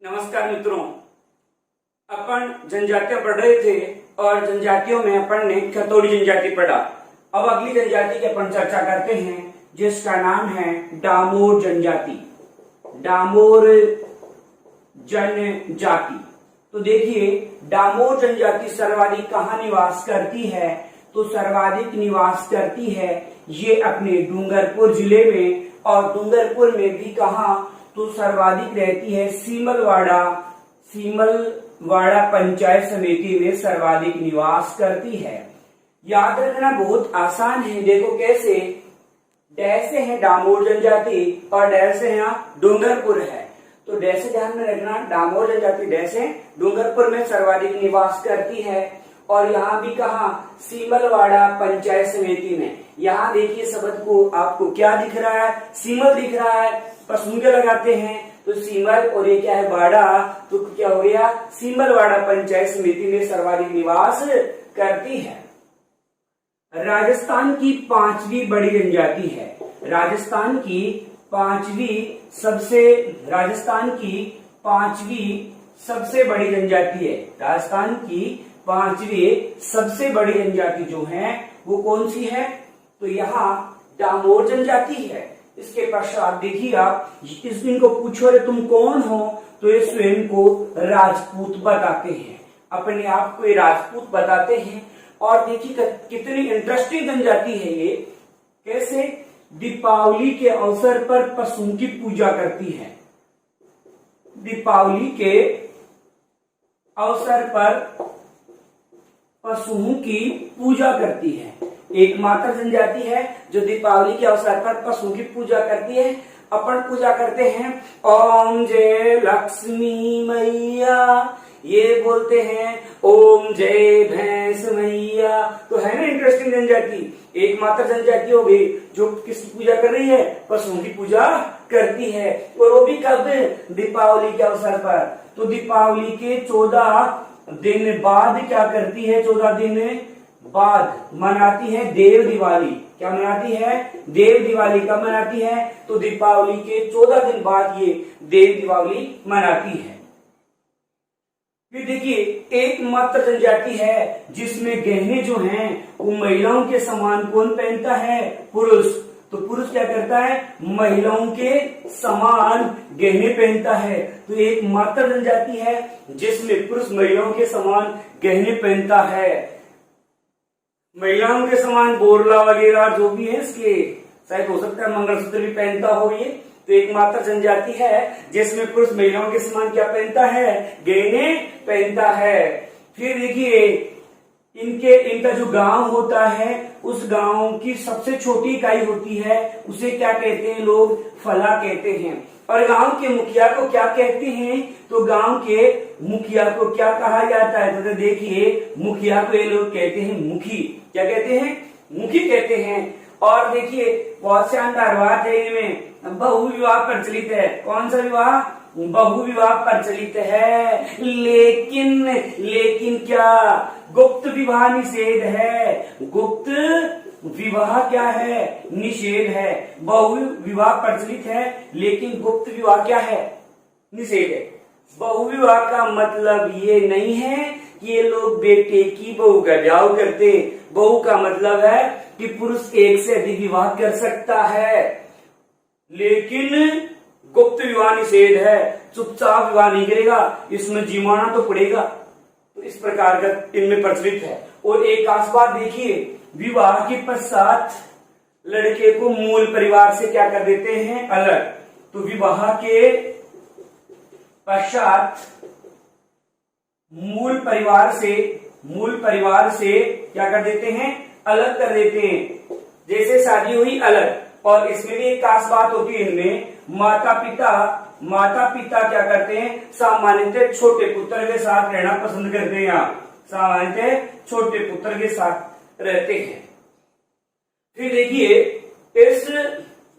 नमस्कार मित्रों, अपन जनजातियां पढ़ रहे थे और जनजातियों में अपन ने खतौड़ी जनजाति पढ़ा। अब अगली जनजाति की अपन चर्चा करते हैं जिसका नाम है डामोर जनजाति। डामोर जनजाति। तो देखिए, डामोर जनजाति सर्वाधिक कहाँ निवास करती है? तो सर्वाधिक निवास करती है ये अपने डूंगरपुर जिले में, और डूंगरपुर में भी कहाँ? तो सर्वाधिक रहती है सीमलवाड़ा पंचायत समिति में सर्वाधिक निवास करती है। याद रखना बहुत आसान है। देखो कैसे, डैश से है डामोर जनजाति और डैश से यहाँ डूंगरपुर है। तो डैश से ध्यान में रखना, डामोर जनजाति डैश से डूंगरपुर में सर्वाधिक निवास करती है। और यहाँ भी कहा? सीमलवाड़ा पंचायत समिति में। यहाँ देखिए शब्द को आपको क्या दिख रहा है? सीमल दिख रहा है। पसुंगे लगाते हैं तो सीमल, और ये क्या है? वाड़ा। तो क्या हो गया? सीमलवाड़ा पंचायत समिति में सर्वाधिक निवास करती है। राजस्थान की पांचवी बड़ी जनजाति है। राजस्थान की पांचवी सबसे बड़ी जनजाति है। राजस्थान की पांचवी सबसे बड़ी जनजाति जो है वो कौन सी है? तो यहाँ डामोर जनजाति है। इसके पश्चात देखिए आप, इनको पूछो रे तुम कौन हो, तो ये स्वयं को राजपूत बताते हैं, अपने आप को ये राजपूत बताते हैं। और देखिए कितनी इंटरेस्टिंग जनजाति है ये। कैसे? दीपावली के अवसर पर पशुओं की पूजा करती है। दीपावली के अवसर पर पशुओं की पूजा करती है। एकमात्र जनजाति है जो दीपावली के अवसर पर पशुओं की पूजा करती है। अपन पूजा करते हैं ओम जय लक्ष्मी मैया, ये बोलते हैं ओम जय भैंस मैया। तो है ना इंटरेस्टिंग जनजाति। एकमात्र जनजाति हो गई जो किसकी पूजा कर रही है? पशुओं की पूजा करती है। और वो भी कब? दीपावली के अवसर पर। तो दीपावली के 14 दिन बाद क्या करती है? 14 दिन बाद मनाती है देव दिवाली। क्या मनाती है? देव दिवाली। कब मनाती है? तो दीपावली के 14 दिन बाद ये देव दिवाली मनाती है। फिर देखिए, एकमात्र जनजाति है जिसमें गहने जो हैं वो महिलाओं के समान कौन पहनता है? पुरुष। तो पुरुष क्या करता है? महिलाओं के समान गहने पहनता है। तो एकमात्र जनजाति है जिसमें पुरुष महिलाओं के समान गहने पहनता है। महिलाओं के समान बोरला वगैरह जो भी है इसके, शायद हो सकता है मंगलसूत्र भी पहनता हो ये। तो एकमात्र जनजाति है जिसमें पुरुष महिलाओं के समान क्या पहनता है? गहने पहनता है। फिर देखिए, इनका जो गांव होता है उस गांव की सबसे छोटी इकाई होती है, उसे क्या कहते हैं लोग? फला कहते हैं। और गांव के मुखिया को क्या कहते हैं? तो गांव के मुखिया को क्या कहा जाता है? तो देखिए, मुखिया को ये लोग कहते हैं मुखी। क्या कहते हैं? मुखी कहते हैं। और देखिए, बहुत शानदार बात है इनमें, बहु विवाह प्रचलित है। कौन सा विवाह? बहु विवाह प्रचलित है। लेकिन क्या? गुप्त विवाह निषेध है। गुप्त विवाह क्या है? निषेध है। बहु विवाह प्रचलित है लेकिन गुप्त विवाह क्या है? निषेध है। बहु विवाह का मतलब ये नहीं है कि ये लोग बेटे की बहू का ब्याह करते। बहू का मतलब है कि पुरुष एक से अधिक विवाह कर सकता है, लेकिन गुप्त विवाह निषेध है। चुपचाप विवाह नहीं करेगा, इसमें जीवाना तो पड़ेगा। तो इस प्रकार का इनमें प्रचलित है। और एक खास बात देखिए, विवाह के पश्चात लड़के को मूल परिवार से क्या कर देते हैं? अलग। तो विवाह के पश्चात मूल परिवार से क्या कर देते हैं? अलग कर देते हैं। जैसे शादी हुई अलग। और इसमें भी एक खास बात होती है, इनमें माता पिता क्या करते हैं? सामान्यतः छोटे पुत्र के साथ रहना पसंद करते हैं। सामान्यतः छोटे पुत्र के साथ रहते हैं। फिर देखिए, इस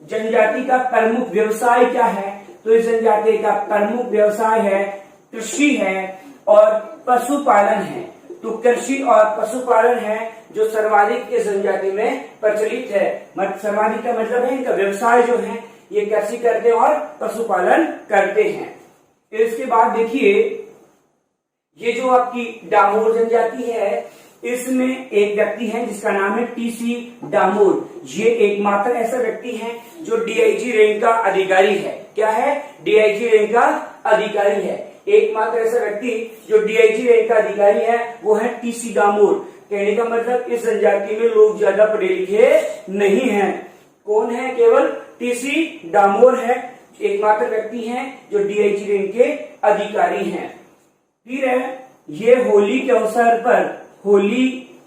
जनजाति का प्रमुख व्यवसाय क्या है? तो इस जनजाति का प्रमुख व्यवसाय है कृषि है और पशुपालन है। तो कृषि और पशुपालन है जो सर्वाधिक इस जनजाति में प्रचलित है। सर्वाधिक का मतलब है इनका व्यवसाय जो है ये कृषि करते हैं और पशुपालन करते हैं। इसके बाद देखिए ये जो आपकी डामोर जनजाति है, इसमें एक व्यक्ति है जिसका नाम है टीसी डामोर। ये एकमात्र ऐसा व्यक्ति है जो डीआईजी रैंक का अधिकारी है। क्या है? डीआईजी रैंक का अधिकारी है। एकमात्र ऐसा व्यक्ति जो डीआईजी रैंक का अधिकारी है वो है टीसी डामोर। कहने का मतलब इस जनजाति में लोग ज्यादा पढ़े लिखे नहीं हैं। कौन है? केवल टीसी डामोर है, एकमात्र व्यक्ति हैं जो डीआईजी रैंक के अधिकारी हैं। फिर है ये होली के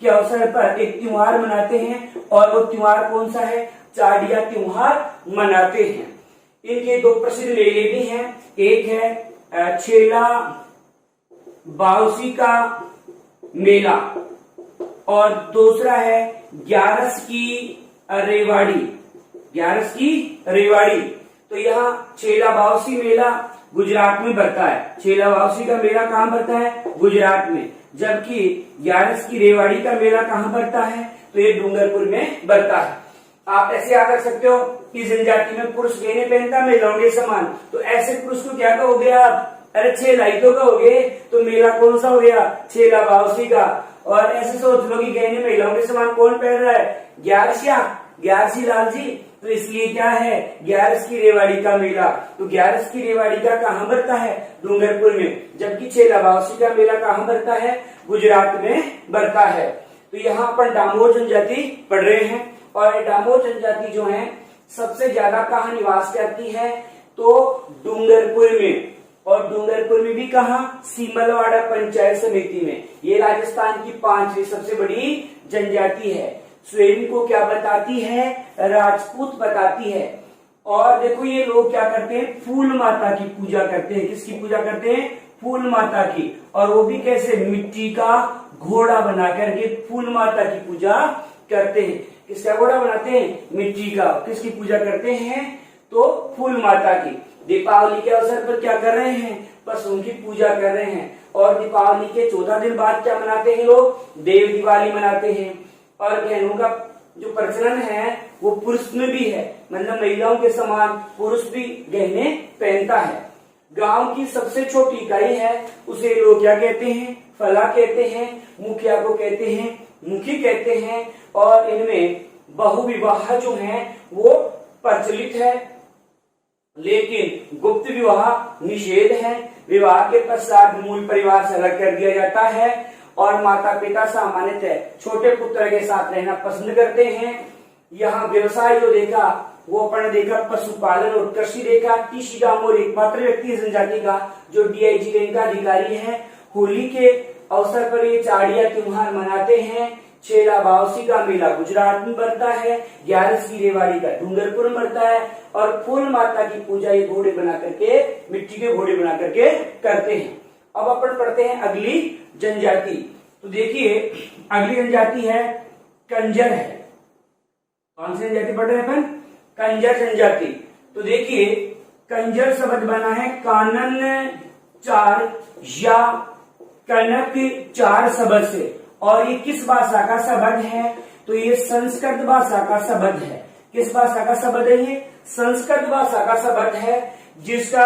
अवसर पर एक त्योहार मनाते हैं, और वो त्योहार कौन सा है? चाड़िया त्योहार मनाते हैं। इनके दो प्रसिद्ध मेले भी हैं, एक है छेला बाउसी का मेला और दूसरा है ग्यारस की रेवाड़ी। तो यहाँ छेला बाउसी मेला गुजरात में बढ़ता है। छेला बाउसी का मेला कहाँ बढ़ता है? गुजरात में। जबकि ग्यारस की रेवाड़ी का मेला कहाँ बढ़ता है? तो ये डूंगरपुर में बढ़ता है। आप ऐसे याद रख सकते हो कि जनजाति में पुरुष गहने पहनता, महिलाओं के समान। तो ऐसे पुरुष को क्या कहोगे आप? अरे छेला ही तो कहोगे। तो मेला कौन सा हो गया? छेला बाउसी का। और ऐसे सोच लो कि गहने महिलाओं के समान कौन पहन रहा है? ग्यारसी लाल जी। तो इसलिए क्या है? ग्यारस की रेवाड़ी का मेला। तो ग्यारस की रेवाड़ी का कहाँ बढ़ता है? डूंगरपुर में। जबकि छेला बाउसी का मेला कहाँ बढ़ता है? गुजरात में बढ़ता है। तो यहाँ अपन डामोर जनजाति पढ़ रहे हैं, और डामोर जनजाति जो है सबसे ज्यादा कहाँ निवास करती है? तो डूंगरपुर में। और डूंगरपुर में भी कहाँ? सीमलवाड़ा पंचायत समिति में। ये राजस्थान की 5वीं सबसे बड़ी जनजाति है। स्वयं को क्या बताती है? राजपूत बताती है। और देखो ये लोग क्या करते हैं? फूल माता की पूजा करते हैं। किसकी पूजा करते हैं? फूल माता की। और वो भी कैसे? मिट्टी का घोड़ा बना करके फूल माता की पूजा करते हैं। किसका घोड़ा बनाते हैं? मिट्टी का। किसकी पूजा करते हैं? तो फूल माता की। दीपावली के अवसर पर क्या कर रहे हैं? पशुओं की पूजा कर रहे हैं। और दीपावली के 14 दिन बाद क्या मनाते हैं लोग? देव दिवाली मनाते हैं। और गहनों का जो प्रचलन है वो पुरुष में भी है, मतलब महिलाओं के समान पुरुष भी गहने पहनता है। गांव की सबसे छोटी इकाई है, उसे लोग क्या कहते हैं? फला कहते हैं। मुखिया को कहते हैं मुखी कहते हैं। और इनमें बहुविवाह जो है वो प्रचलित है, लेकिन गुप्त विवाह निषेध है। विवाह के पश्चात मूल परिवार से अलग कर दिया जाता है, और माता पिता सामान्यतः छोटे पुत्र के साथ रहना पसंद करते हैं। यहाँ व्यवसाय जो देखा वो अपन ने देखा पशुपालन और कृषि देखा। टीसी डामोर एकमात्र व्यक्ति जनजाति का जो डीआईजी रैंक का अधिकारी है। होली के अवसर पर ये चाड़िया त्योहार मनाते हैं। छेला बाउसी का मेला गुजरात में बढ़ता है, ग्यारस की रेवाड़ी का डूंगरपुर में बढ़ता है, और फूल माता की पूजा ये घोड़े बना करके, मिट्टी के घोड़े बना करके करते हैं। अब अपन पढ़ते हैं अगली जनजाति। तो देखिए अगली जनजाति है कंजर है। कौन सी जनजाति पढ़ रहे हैं अपन? कंजर जनजाति। तो देखिए कंजर शब्द बना है कानन 4 या कनक 4 शब्द से। और ये किस भाषा का शब्द है? तो ये संस्कृत भाषा का शब्द है। किस भाषा का शब्द है ये? संस्कृत भाषा का शब्द है, जिसका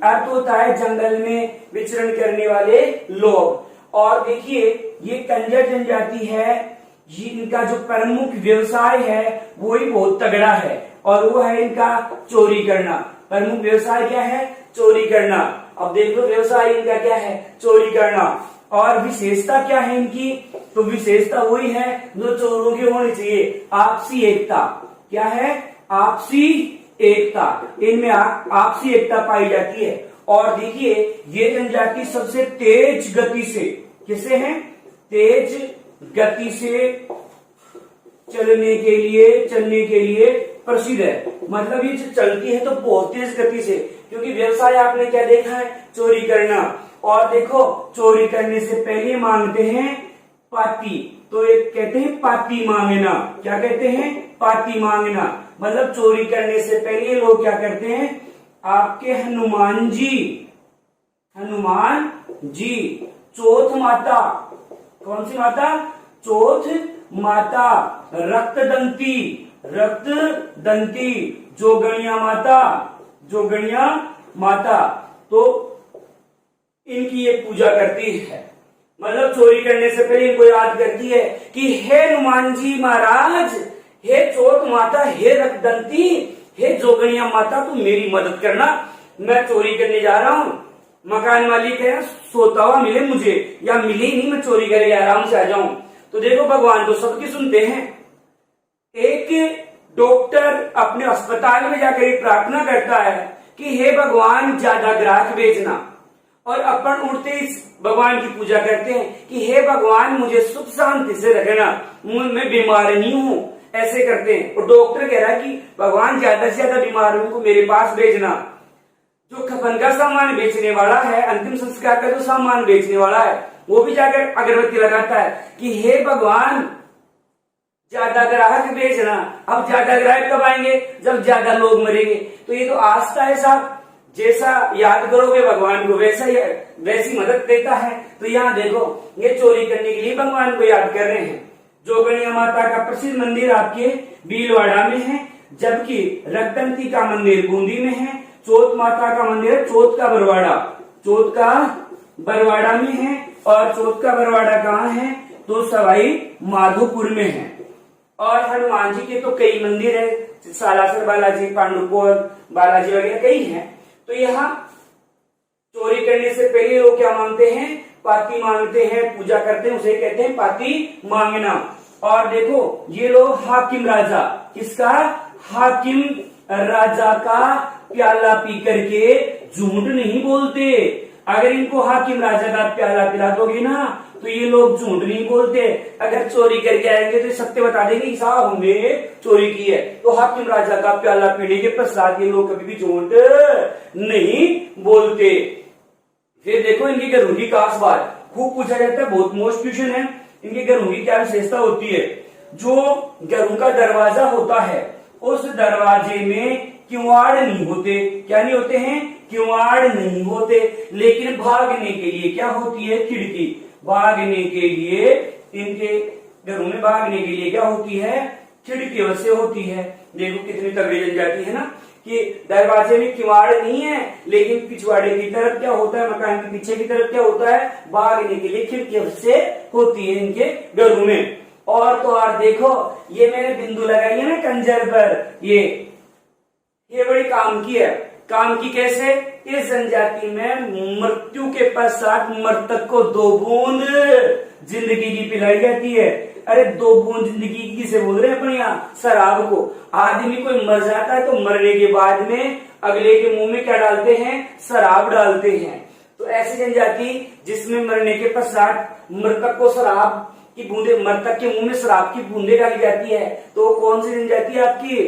अर्थ होता है जंगल में विचरण करने वाले लोग। और देखिए ये कंजर जनजाति है, इनका जो प्रमुख व्यवसाय है वो ही बहुत तगड़ा है, और वो है इनका चोरी करना। प्रमुख व्यवसाय क्या है? चोरी करना। अब देख लो व्यवसाय इनका क्या है? चोरी करना। और विशेषता क्या है इनकी? तो विशेषता वही है जो चोरों की होनी चाहिए, आपसी एकता। क्या है? आपसी एकता। इनमें आपसी एकता पाई जाती है। और देखिए ये जनजाति सबसे तेज गति से, किसे है? तेज गति से चलने के लिए प्रसिद्ध है। मतलब ये चलती है तो बहुत तेज गति से, क्योंकि व्यवसाय आपने क्या देखा है? चोरी करना। और देखो चोरी करने से पहले मांगते हैं पाती। तो एक कहते हैं पाती मांगना। क्या कहते हैं? पाती मांगना। मतलब चोरी करने से पहले लोग क्या करते हैं? आपके हनुमान जी चौथ माता। कौन सी माता? चौथ माता। रक्तदंती जोगणिया माता। तो इनकी ये पूजा करती है। मतलब चोरी करने से पहले इनको याद करती है कि हे हनुमान जी महाराज, हे चोट माता, हे रक्तदंती, हे जोगनिया माता, तू मेरी मदद करना, मैं चोरी करने जा रहा हूँ। मकान मालिक है, सोता हुआ मिले मुझे, या मिले ही नहीं, मैं चोरी करके आराम से आ जाऊं। तो देखो भगवान तो सबकी सुनते हैं। एक डॉक्टर अपने अस्पताल में जाकर प्रार्थना करता है कि हे भगवान ज्यादा ग्राहक भेजना, और अपन उठते ही भगवान की पूजा करते हैं कि हे भगवान मुझे सुख शांति से रखना, मैं बीमार नहीं हूँ, ऐसे करते हैं। और डॉक्टर कह रहा है कि भगवान ज्यादा से ज्यादा बीमारों को मेरे पास भेजना। जो खपन का सामान बेचने वाला है, अंतिम संस्कार का जो सामान बेचने वाला है, वो भी जाकर अगरबत्ती लगाता है कि हे भगवान ज्यादा ग्राहक भेजना। अब ज्यादा ग्राहक कब आएंगे? जब ज्यादा लोग मरेंगे। तो ये तो आस्था है साहब, जैसा याद करोगे भगवान को वैसी मदद देता है। तो यहाँ देखो, ये चोरी करने के लिए भगवान को याद कर रहे हैं। जोगनिया माता का प्रसिद्ध मंदिर आपके भीलवाड़ा में है, जबकि रक्तदंती का मंदिर बूंदी में है। चौथ माता का मंदिर चौथ का बरवाड़ा, चौथ का बरवाड़ा में है। और चौथ का बरवाड़ा कहाँ है? तो सवाई माधोपुर में है। और हनुमान जी के तो कई मंदिर है, सालासर बालाजी, पांडुपुर बालाजी वगैरह कई हैं। तो यहाँ चोरी करने से पहले लोग क्या मांगते हैं? पाती मांगते हैं, पूजा करते हैं, उसे कहते हैं पाती मांगना। और देखो ये लोग हाकिम राजा, किसका? हाकिम राजा का प्याला पी करके झूठ नहीं बोलते। अगर इनको हाकिम राजा का प्याला पिला दोगे ना तो ये लोग झूठ नहीं बोलते। अगर चोरी करके आएंगे तो सत्य बता देंगे कि साहब हमने चोरी की है। तो हाकिम राजा का प्याला पीने के पश्चात ये लोग कभी भी झूठ नहीं बोलते। फिर देखो इनके घरों की खास बात खूब पूछा जाता है, बहुत मोस्ट क्वेश्चन है। इनके घरों की क्या विशेषता होती है? जो घरों का दरवाजा होता है उस दरवाजे में किवाड़ नहीं होते। क्या नहीं होते हैं? किवाड़ नहीं होते। लेकिन भागने के लिए क्या होती है? खिड़की। भागने के लिए इनके घरों में भागने के लिए क्या होती है? खिड़की वैसे होती है। देखो कितनी तगड़ी जनजाति है ना, कि दरवाजे में किवाड़ नहीं है, लेकिन पिछवाड़े की तरफ क्या होता है? मकान के पीछे की तरफ क्या होता है? भागने के लिए खिड़की वैसे होती है इनके घरों में। और तो और देखो, ये मैंने बिंदु लगाई है ना कंजर पर, ये बड़ी काम की है। काम की कैसे? इस जनजाति में मृत्यु के पश्चात मृतक को 2 बूंद जिंदगी की पिलाई जाती है। अरे 2 बूंद जिंदगी की किसे बोल रहे हैं अपन यहाँ? शराब को। आदमी कोई मर जाता है तो मरने के बाद में अगले के मुंह में क्या डालते हैं? शराब डालते हैं। तो ऐसी जनजाति जिसमें मरने के पश्चात मृतक को शराब की बूंदे, मृतक के मुंह में शराब की बूंदे डाली जाती है, तो कौन सी जनजाति है आपकी?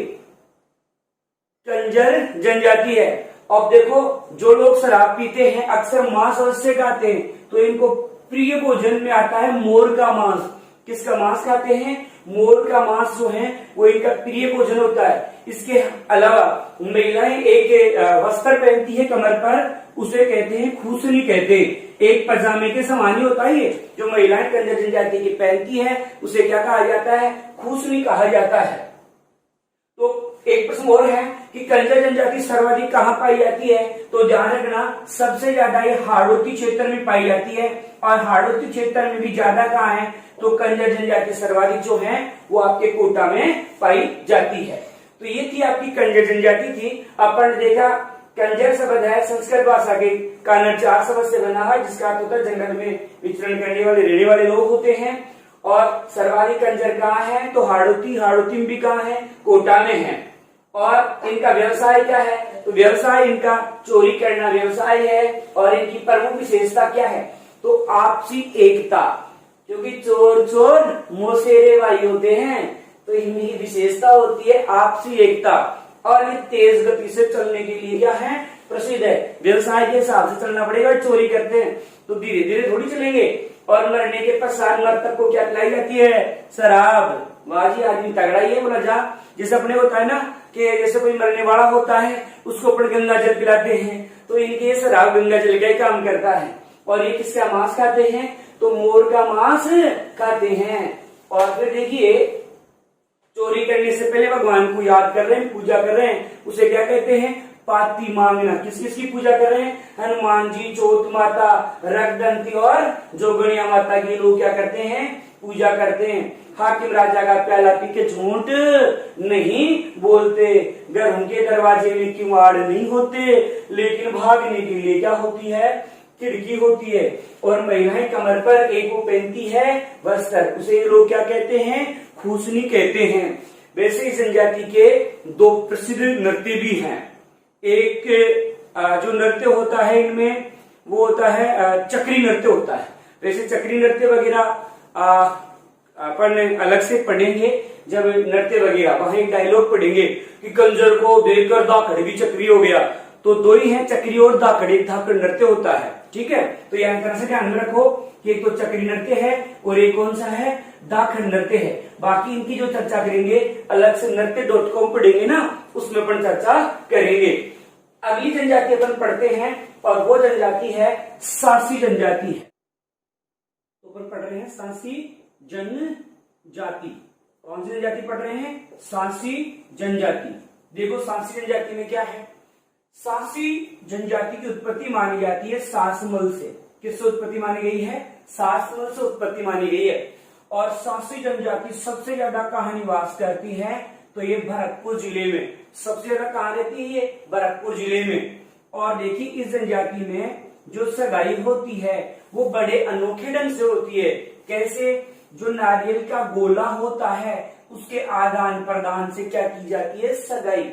कंजर जनजाति है। अब देखो, जो लोग शराब पीते हैं अक्सर मांस अवश्य खाते हैं, तो इनको प्रिय भोजन में आता है मोर का मांस। किसका मांस खाते हैं? मोर का मांस जो है वो इनका प्रिय भोजन होता है। इसके अलावा महिलाएं एक वस्त्र पहनती है कमर पर, उसे कहते हैं खूसनी कहते हैं। एक पजामे के समान ही होता है, जो महिलाएं कंजर जनजाति की पहनती है उसे क्या कहा जाता है? खूसनी कहा जाता है। तो एक प्रश्न और है कि कंजर जनजाति सर्वाधिक कहाँ पाई जाती है? तो ध्यान रखना, सबसे ज्यादा ये हाड़ौती क्षेत्र में पाई जाती है। और हाड़ौती क्षेत्र में भी ज्यादा कहाँ है? तो कंजर जनजाति सर्वाधिक जो है वो आपके कोटा में पाई जाती है। तो ये थी आपकी कंजर जनजाति थी। अपन ने देखा कंजर शब्द है संस्कृत भाषा के कन्नड़ 4 शब्द से बना है, जिसका अर्थ होता है जंगल में विचरण करने वाले, रहने वाले लोग होते हैं। और सर्वाधिक कंजर कहाँ है? तो हाड़ौती। हाड़ौती में भी कहाँ है? कोटा में है। और इनका व्यवसाय क्या है? तो व्यवसाय इनका चोरी करना व्यवसाय है। और इनकी प्रमुख विशेषता क्या है? तो आपसी एकता, क्योंकि चोर चोर मोसेरे भाई होते हैं, तो इनकी विशेषता होती है आपसी एकता। और ये तेज गति से चलने के लिए क्या है? प्रसिद्ध है। व्यवसाय के हिसाब से चलना पड़ेगा। चोरी करते हैं तो धीरे धीरे थोड़ी चलेंगे। और मरने के पश्चात मृतक को क्या पिलाई जाती है? शराब। बाजी आदमी तगड़ा ही है, बोला जा। जैसे अपने होता है ना कि जैसे कोई मरने वाला होता है उसको अपन गंगा जल पिलाते हैं, तो इनके शराब गंगा जल का काम करता है। और ये किसका मांस खाते हैं? तो मोर का मांस खाते हैं। और फिर देखिए, चोरी करने से पहले भगवान को याद कर रहे हैं, पूजा कर रहे हैं, उसे क्या कहते हैं? पाती मांगना। किस किस की पूजा कर रहे हैं? हनुमान जी, चौथ माता, रगदंती और जोगणिया माता की लोग क्या करते हैं? पूजा करते हैं। हाकिम राजा का प्याला पी के झूठ नहीं बोलते, घर उनके दरवाजे में किवाड़ नहीं होते, लेकिन भागने के लिए क्या होती है? खिड़की होती है। और महिलाएं कमर पर एक वो पहनती है वस्त्र, उसे लोग क्या कहते हैं? खूसनी कहते हैं। वैसे इस जनजाति के दो प्रसिद्ध नृत्य भी हैं। एक जो नृत्य होता है इनमें वो होता है चक्री नृत्य होता है। वैसे चक्री नृत्य वगैरह अपन अलग से पढ़ेंगे जब नृत्य वगैरह, वहां एक डायलॉग पढ़ेंगे कि कंजर को देखकर दाखड़ भी चक्री हो गया। तो दो ही है, चक्री और दाखड़, एक धाकड़ नृत्य होता है। ठीक है, तो यह तरह से ध्यान में रखो कि एक तो चक्री नृत्य है और एक कौन सा है? दाखड़ नृत्य है। बाकी इनकी जो चर्चा करेंगे अलग से nrtya.com पढ़ेंगे ना, उसमें अपन चर्चा करेंगे। अगली जनजाति अपन पढ़ते हैं और वो जनजाति है सांसी जनजाति है। तो अपन पढ़ रहे हैं सांसी जनजाति। कौन सी जनजाति पढ़ रहे हैं? सांसी जनजाति। देखो सांसी जनजाति में क्या है? सांसी जनजाति की उत्पत्ति मानी जाती है सासमल से। किससे उत्पत्ति मानी गई है? सासमल से उत्पत्ति मानी गई है। और सांसी जनजाति सबसे ज्यादा कहाँ निवास करती है? तो ये भरतपुर जिले में सबसे ज्यादा कहाँ रहती है? ये भरतपुर जिले में। और देखिए इस जनजाति में जो सगाई होती है वो बड़े अनोखे ढंग से होती है। कैसे? जो नारियल का गोला होता है उसके आदान प्रदान से क्या की जाती है? सगाई।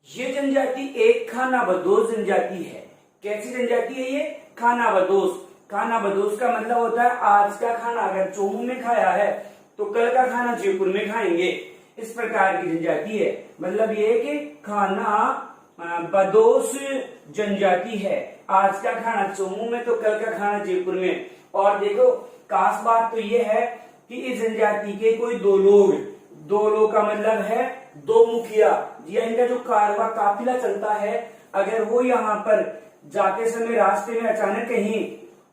ये जनजाति एक खानाबदोश जनजाति है। कैसी जनजाति है ये? खानाबदोश। खानाबदोश का मतलब होता है आज का खाना अगर चोमू में खाया है तो कल का खाना जयपुर में खाएंगे, इस प्रकार की जनजाति है। मतलब ये कि खाना बदोश जनजाति है, आज का खाना चोमू में तो कल का खाना जयपुर में। और देखो खास बात तो ये है कि इस जनजाति के कोई दो लोग का मतलब है दो मुखिया, या इनका जो कारवा काफिला चलता है, अगर वो यहाँ पर जाते समय रास्ते में अचानक कहीं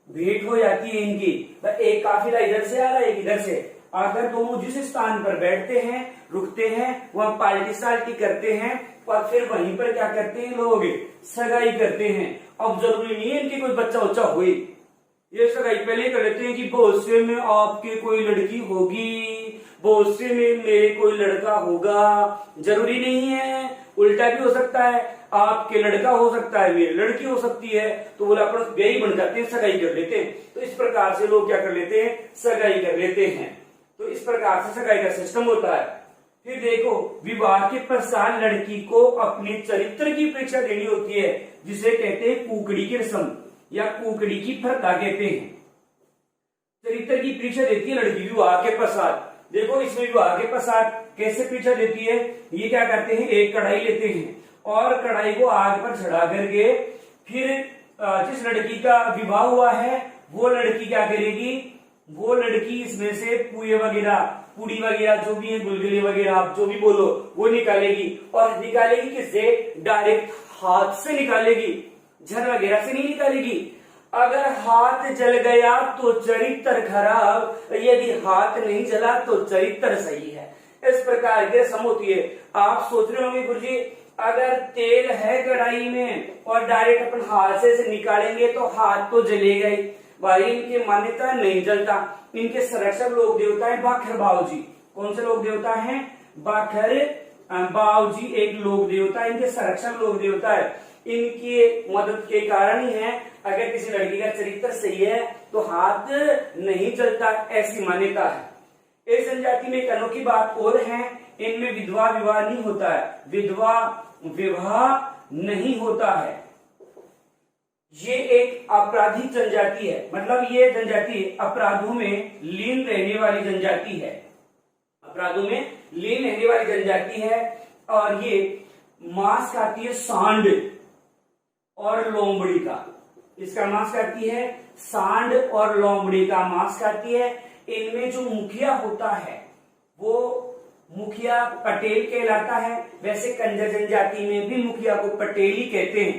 भेंट हो जाती है इनकी, एक काफिला इधर से आ रहा है एक इधर से, अगर दोनों जिस स्थान पर बैठते हैं रुकते हैं वहां पार्टी साल्टी करते हैं और फिर वहीं पर क्या करते हैं लोग? सगाई करते हैं। अब जरूरी नहीं है इनके कोई बच्चा उच्चा हुई, ये सगाई पहले कर लेते हैं कि भविष्य में आपके कोई लड़की होगी, भविष्य में मेरे कोई लड़का होगा। जरूरी नहीं है, उल्टा भी हो सकता है, आपके लड़का हो सकता है मेरी लड़की हो सकती है, तो बोला अपन ब्याही बन जाते हैं, सगाई कर लेते हैं। तो इस प्रकार से लोग क्या कर लेते हैं? सगाई कर लेते हैं। तो इस प्रकार से सगाई का सिस्टम होता है। फिर देखो विवाह के पश्चात लड़की को अपने चरित्र की परीक्षा देनी होती है, जिसे कहते हैं कुकड़ी की रस्म या कुकड़ी की प्रथा कहते हैं। चरित्र की परीक्षा देती है लड़की विवाह के पश्चात। देखो इसमें विवाह के पश्चात कैसे परीक्षा देती है? ये क्या करते हैं? एक कढ़ाई लेते हैं और कढ़ाई को आग पर चढ़ा करके फिर जिस लड़की का विवाह हुआ है वो लड़की क्या करेगी? वो लड़की इसमें से पुए वगैरह, पूड़ी वगैरह जो भी है, गुलगुले वगैरह आप जो भी बोलो वो निकालेगी। और निकालेगी किससे? डायरेक्ट हाथ से निकालेगी, झर वगैरह से नहीं निकालेगी। अगर हाथ जल गया तो चरित्र खराब, यदि हाथ नहीं जला तो चरित्र सही है। इस प्रकार की रस्म होती है। आप सोच रहे होंगे गुरुजी अगर तेल है कढ़ाई में और डायरेक्ट अपन हाथ से निकालेंगे तो हाथ तो जलेगा ही। भाई इनकी मान्यता नहीं जलता। इनके संरक्षक लोग देवता है बाखर बावजी। कौन से लोग देवता है? बाखर बावजी एक लोग देवता, इनके संरक्षक लोग देवता है। इनकी मदद के कारण ही है अगर किसी लड़की का चरित्र सही है तो हाथ नहीं जलता, ऐसी मान्यता है। इस जनजाति में एक अनोखी बात और है, इनमें विधवा विवाह नहीं होता है, विधवा विवाह नहीं होता है। ये एक आपराधिक जनजाति है, मतलब ये जनजाति अपराधों में लीन रहने वाली जनजाति है, अपराधों में लीन रहने वाली जनजाति है। और ये मांस खाती है सांड और लोमड़ी का। इसका मांस खाती है सांड और लोमड़ी का मांस खाती है। इनमें जो मुखिया होता है वो मुखिया पटेल कहलाता है। वैसे कंजर जनजाति में भी मुखिया को पटेली कहते हैं।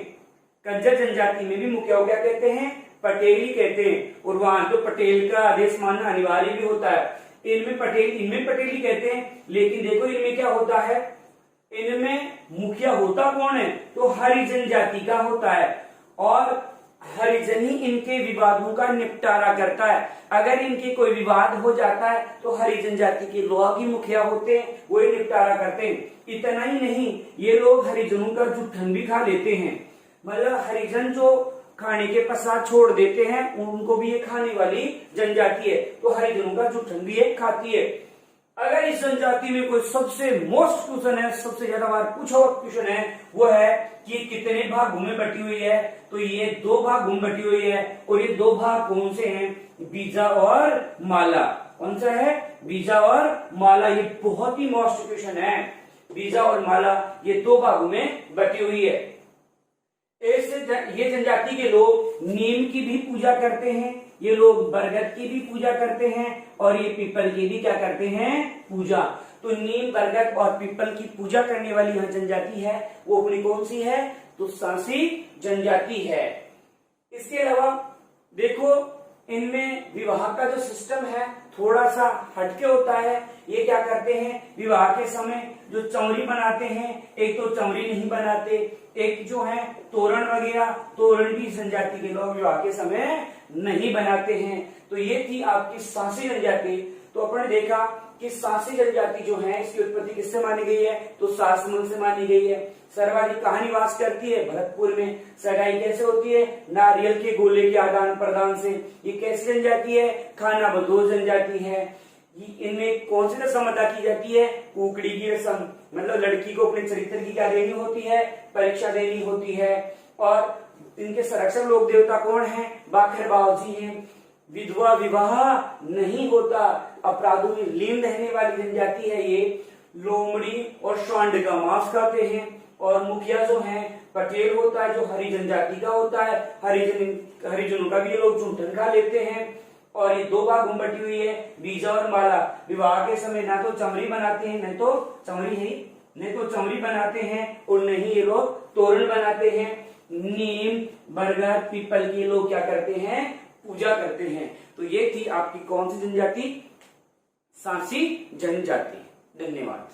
कंजर जनजाति में भी मुखिया को क्या कहते हैं? पटेली कहते हैं। और वहां तो पटेल का आदेश मानना अनिवार्य भी होता है। इनमें पटेली कहते हैं। लेकिन देखो इनमें क्या होता है? इनमें मुखिया होता कौन है? तो हरिजन जाति का होता है और हरिजन ही इनके विवादों का निपटारा करता है। अगर इनके कोई विवाद हो जाता है तो हरिजन जाति के लोग ही मुखिया होते हैं, वही निपटारा करते हैं। इतना ही नहीं, ये लोग हरिजनों का जुठन भी खा लेते हैं। मतलब हरिजन जो खाने के पश्चात छोड़ देते हैं, उनको भी ये खाने वाली जनजाति है, तो हरिजनों का जुठन भी ये खाती है। अगर इस जनजाति में कोई सबसे मोस्ट क्वेश्चन है, सबसे ज्यादा बार पूछा हुआ क्वेश्चन है, वो है कि कितने भागों में बटी हुई है? तो ये 2 भागों में बटी हुई है और ये 2 भाग कौन से हैं? बीजा और माला। कौन सा है? बीजा और माला। ये बहुत ही मोस्ट क्वेश्चन है। बीजा और माला ये 2 भागों में बटी हुई है। ये जनजाति के लोग नीम की भी पूजा करते हैं, ये लोग बरगद की भी पूजा करते हैं और ये पीपल की भी क्या करते हैं? पूजा। तो नीम, बरगद और पीपल की पूजा करने वाली यह जनजाति है, वो अपनी कौन सी है? तो सांसी जनजाति है। इसके अलावा देखो, इनमें विवाह का जो सिस्टम है थोड़ा सा हटके होता है। ये क्या करते हैं? विवाह के समय जो चमरी बनाते हैं, एक तो चमरी नहीं बनाते, एक जो है तोरण वगैरह, तोरण भी जनजाति के लोग विवाह के समय नहीं बनाते हैं। तो ये थी आपकी सांसी जनजाति। तो अपन ने देखा कि सांसी जनजाति जो है इसकी उत्पत्ति किससे मानी गई है? तो सासमन से मानी गई है। सर्वाधिक कहाँ निवास करती है? भरतपुर में। सगाई कैसे होती है? नारियल के गोले के आदान प्रदान से। ये कैसी जनजाति है? खाना बदोश जनजाति है। इनमें कौन सी रस्म अदा की जाती है? उकड़ी की रस्म। मतलब लड़की को अपने चरित्र की क्या देनी होती है? परीक्षा देनी होती है। और इनके संरक्षक लोक देवता कौन है? बाखर बाव जी हैं। विधवा विवाह नहीं होता। अपराधों में लीन रहने वाली जनजाति है ये। लोमड़ी और सांड का मांस खाते हैं और मुखिया जो है पटेल होता है, जो हरिजन जाति का होता है। हरिजनों का भी ये लोग चूंटन खा लेते हैं। और ये 2 भागों में बटी हुई है, बीजा और माला। विवाह के समय ना तो चमरी बनाते हैं, न तो चमरी बनाते हैं और न ही ये लोग तोरण बनाते हैं। नीम, बरगद, पीपल की लोग क्या करते हैं? पूजा करते हैं। तो ये थी आपकी कौन सी जनजाति? सांसी जनजाति। धन्यवाद।